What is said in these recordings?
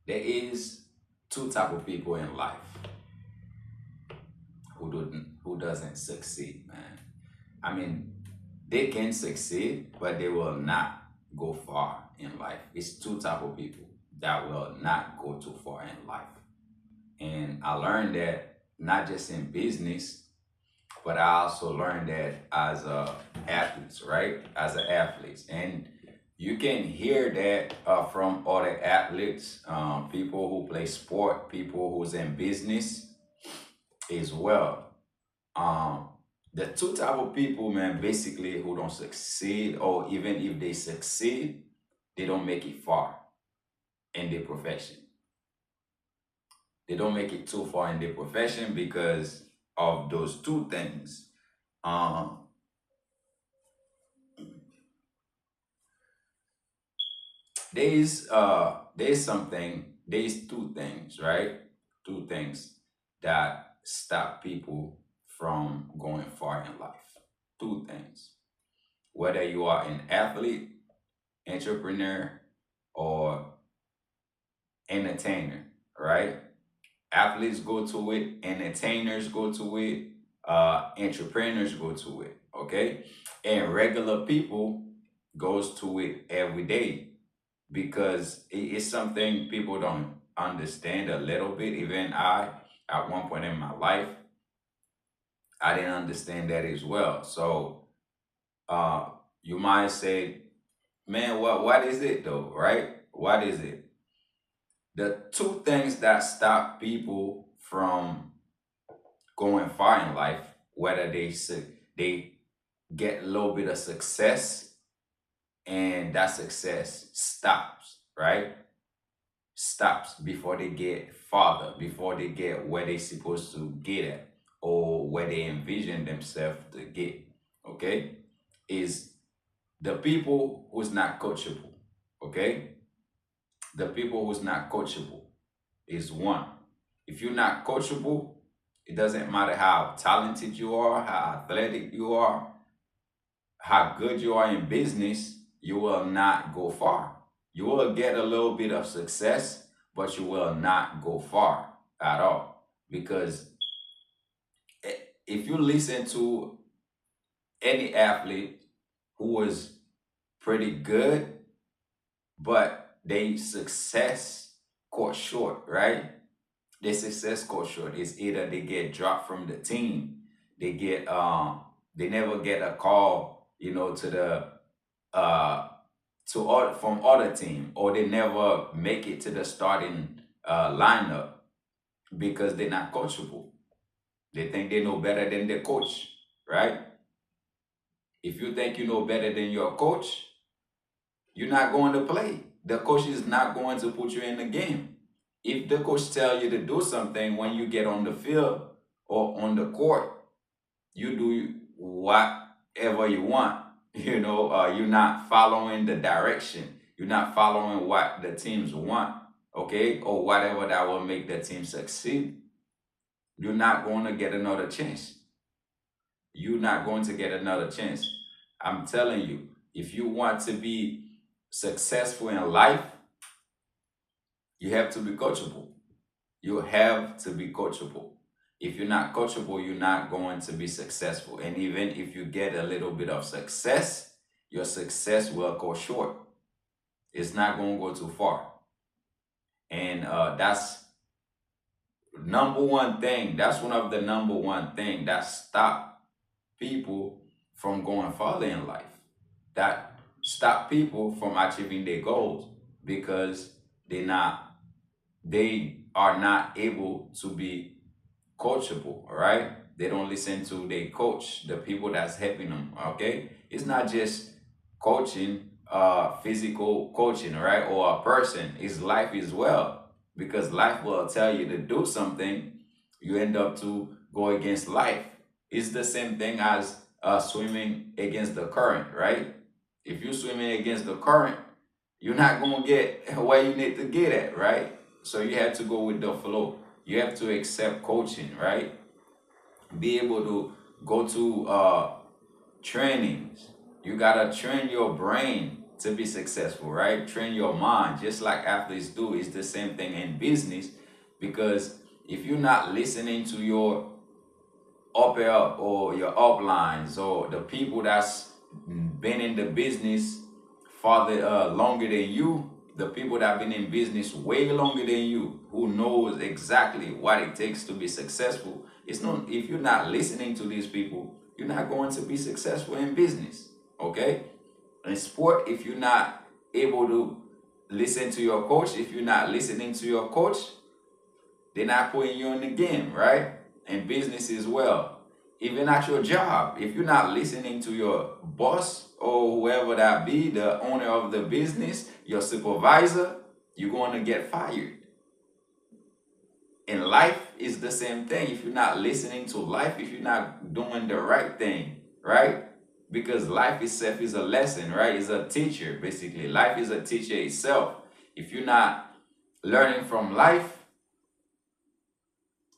There is two type of people in life who doesn't succeed, man. I mean, they can succeed, but they will not go far in life. It's two type of people that will not go too far in life. And I learned that not just in business, but I also learned that as a athletes, right? As an athletes, and you can hear that from other athletes, people who play sport, people who's in business as well. Um, the two type of people, man, basically who don't succeed, or even if they succeed, they don't make it far in their profession. They don't make it too far in their profession because of those two things. Um, there's two things, right? Two things that stop people from going far in life. Two things. Whether you are an athlete, entrepreneur, or entertainer, right? Athletes go to it, entertainers go to it, entrepreneurs go to it, okay? And regular people goes to it every day because it's something people don't understand a little bit. Even I, at one point in my life, I didn't understand that as well. So uh, you might say, man, what is it though, right? What is it? The two things that stop people from going far in life, whether they get a little bit of success and that success stops, right? Stops before they get farther, before they get where they supposed to get at or where they envision themselves to get. Okay, is the people who's not coachable. Okay, the people who's not coachable is one. If you're not coachable, it doesn't matter how talented you are, how athletic you are, how good you are in business, you will not go far. You will get a little bit of success, but you will not go far at all. Because if you listen to any athlete who was pretty good, but they success caught short, right? Their success caught short. It's either they get dropped from the team, they get they never get a call, to the uh from other team, or they never make it to the starting lineup because they're not coachable. They think they know better than their coach, right? If you think you know better than your coach, you're not going to play. The coach is not going to put you in the game. If the coach tell you to do something when you get on the field or on the court, you do whatever you want. You're not following the direction. You're not following what the teams want, okay, or whatever that will make the team succeed. You're not going to get another chance. You're not going to get another chance. I'm telling you, if you want to be successful in life, you have to be coachable. You have to be coachable. If you're not coachable, you're not going to be successful. And even if you get a little bit of success, your success will go short. It's not going to go too far. And that's number one thing. That's one of the number one thing that stop people from going further in life. That stop people from achieving their goals because they are not able to be coachable, all right? They don't listen to their coach, the people that's helping them, okay? It's not just coaching, physical coaching, all right? Or a person, it's life as well. Because life will tell you to do something, you end up to go against life. It's the same thing as swimming against the current, right? If you're swimming against the current, you're not going to get where you need to get at, right? So you have to go with the flow. You have to accept coaching, right? Be able to go to trainings. You gotta train your brain to be successful, right? Train your mind just like athletes do. It's the same thing in business, because if you're not listening to your upper or your uplines or the people that's been in the business farther longer than you, the people that have been in business way longer than you, who knows exactly what it takes to be successful. It's not, if you're not listening to these people, you're not going to be successful in business. Okay? In sport, if you're not able to listen to your coach, if you're not listening to your coach, they're not putting you in the game, right? And business as well. Even at your job, if you're not listening to your boss or whoever that be, the owner of the business, your supervisor, you're going to get fired. And life is the same thing. If you're not listening to life, if you're not doing the right thing, right? Because life itself is a lesson, right? It's a teacher, basically. Life is a teacher itself. If you're not learning from life,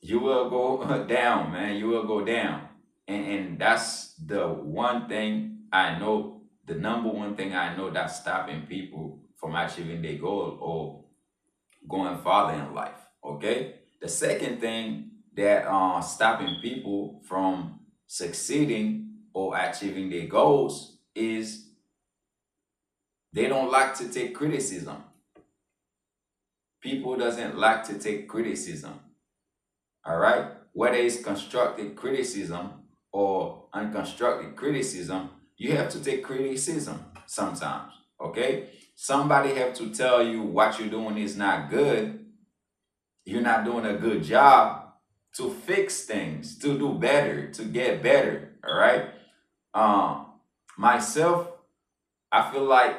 you will go down, man. You will go down. And that's the one thing I know, the number one thing I know that's stopping people from achieving their goal or going farther in life. Okay? The second thing that stopping people from succeeding or achieving their goals is they don't like to take criticism. People doesn't like to take criticism. All right? Whether it's constructive criticism or unconstructed criticism, you have to take criticism sometimes. Okay? Somebody have to tell you what you're doing is not good. You're not doing a good job to fix things, to do better, to get better. All right? Myself, I feel like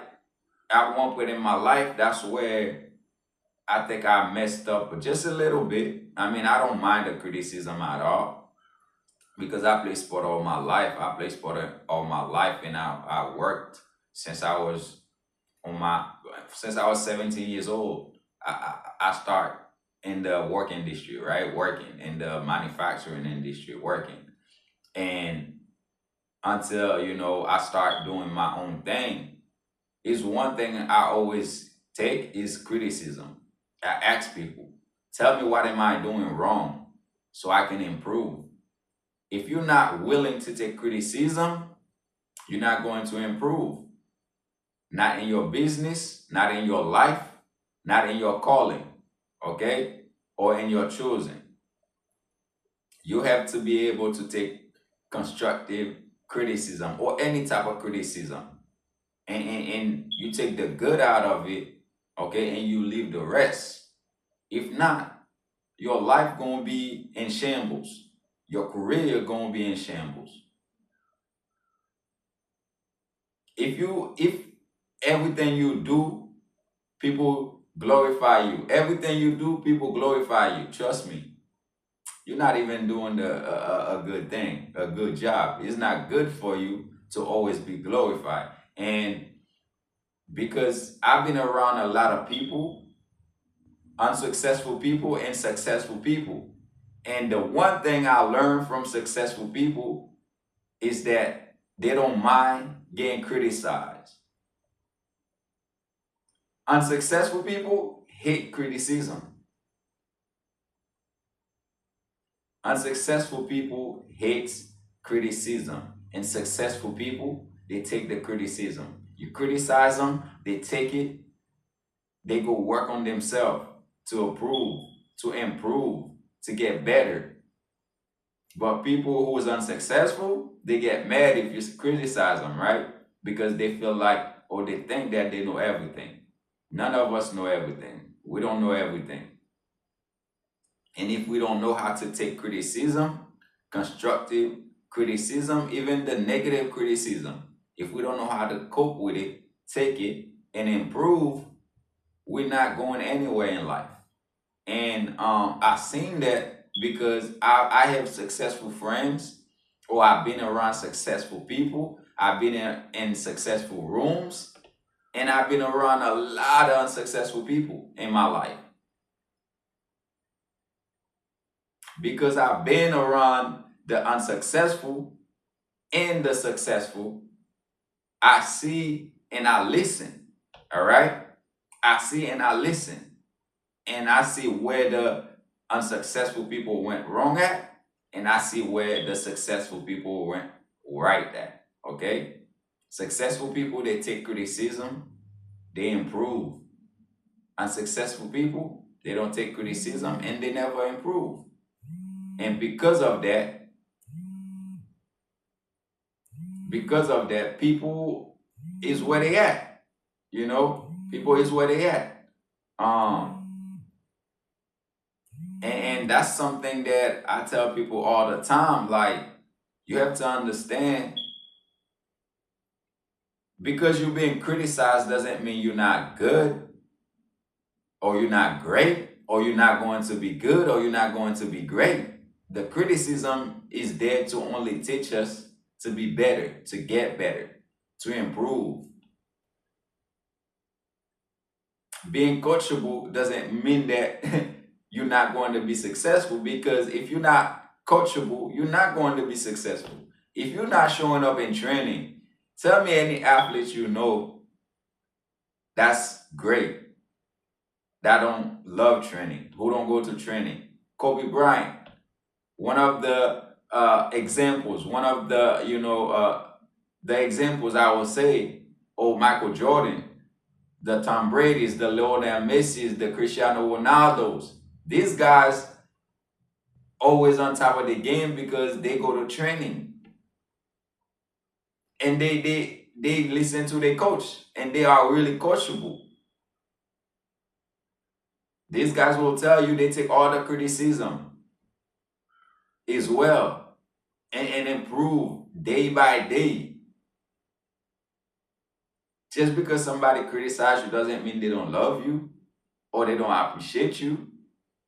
at one point in my life, that's where I think I messed up just a little bit. I mean, I don't mind the criticism at all because I played sport all my life. I played sport all my life, and I worked since I was on my since I was 17 years old. I start in the work industry, right? Working in the manufacturing industry, working, and until I start doing my own thing, is one thing I always take is criticism. I ask people, tell me what am I doing wrong so I can improve. If you're not willing to take criticism, you're not going to improve. Not in your business, not in your life, not in your calling, okay? Or in your choosing. You have to be able to take constructive criticism or any type of criticism. And you take the good out of it, okay, and you leave the rest. If not, your life gonna be in shambles. Your career gonna be in shambles. If everything you do, people glorify you. Everything you do, people glorify you. Trust me. You're not even doing a good thing, a good job. It's not good for you to always be glorified. And because I've been around a lot of people, unsuccessful people and successful people. And the one thing I learned from successful people is that they don't mind getting criticized. Unsuccessful people hate criticism. Unsuccessful people hate criticism. And successful people, they take the criticism. You criticize them, they take it, they go work on themselves to improve, to get better. But people who is unsuccessful, they get mad if you criticize them, right? Because they feel like, or they think that they know everything. None of us know everything. We don't know everything. And if we don't know how to take criticism, constructive criticism, even the negative criticism, if we don't know how to cope with it, take it, and improve, we're not going anywhere in life. And I've seen that because I have successful friends, or I've been around successful people. I've been in successful rooms, and I've been around a lot of unsuccessful people in my life. Because I've been around the unsuccessful and the successful, I see and I listen. All right? I see and I listen. And I see where the unsuccessful people went wrong at, and I see where the successful people went right at. Okay? Successful people, they take criticism, they improve. Unsuccessful people, they don't take criticism and they never improve. And because of that, people is where they at. You know, people is where they at. Um, and that's something that I tell people all the time. Like, you have to understand, because you're being criticized doesn't mean you're not good, or you're not great, or you're not going to be good, or you're not going to be great. The criticism is there to only teach us to be better, to get better, to improve. Being coachable doesn't mean that you're not going to be successful, because if you're not coachable, you're not going to be successful. If you're not showing up in training, tell me any athletes you know that's great, that don't love training, who don't go to training. Kobe Bryant, one of the examples, one of the examples I would say, or Michael Jordan, the Tom Brady's, the Lionel Messi's, the Cristiano Ronaldo's. These guys always on top of the game because they go to training, and they listen to their coach, and they are really coachable. These guys will tell you they take all the criticism as well, and improve day by day. Just because somebody criticizes you doesn't mean they don't love you, or they don't appreciate you,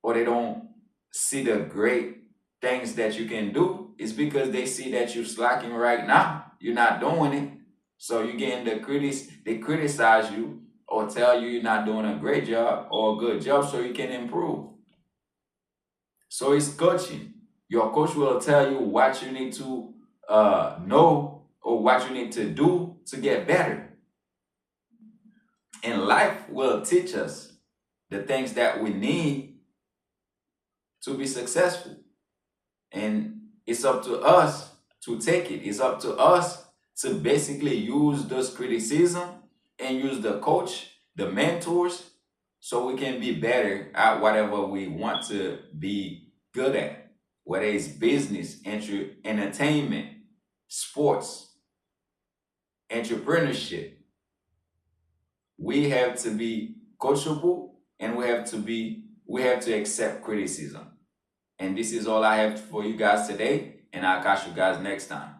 or they don't see the great things that you can do. It's because they see that you're slacking right now. You're not doing it. So you getting they criticize you or tell you you're not doing a great job or a good job so you can improve. So it's coaching. Your coach will tell you what you need to know, or what you need to do to get better. And life will teach us the things that we need to be successful. And it's up to us to take it. It's up to us to basically use those criticism and use the coach, the mentors, so we can be better at whatever we want to be good at, whether it's business, entertainment, sports, entrepreneurship. We have to be coachable, and we have to accept criticism. And this is all I have for you guys today, and I'll catch you guys next time.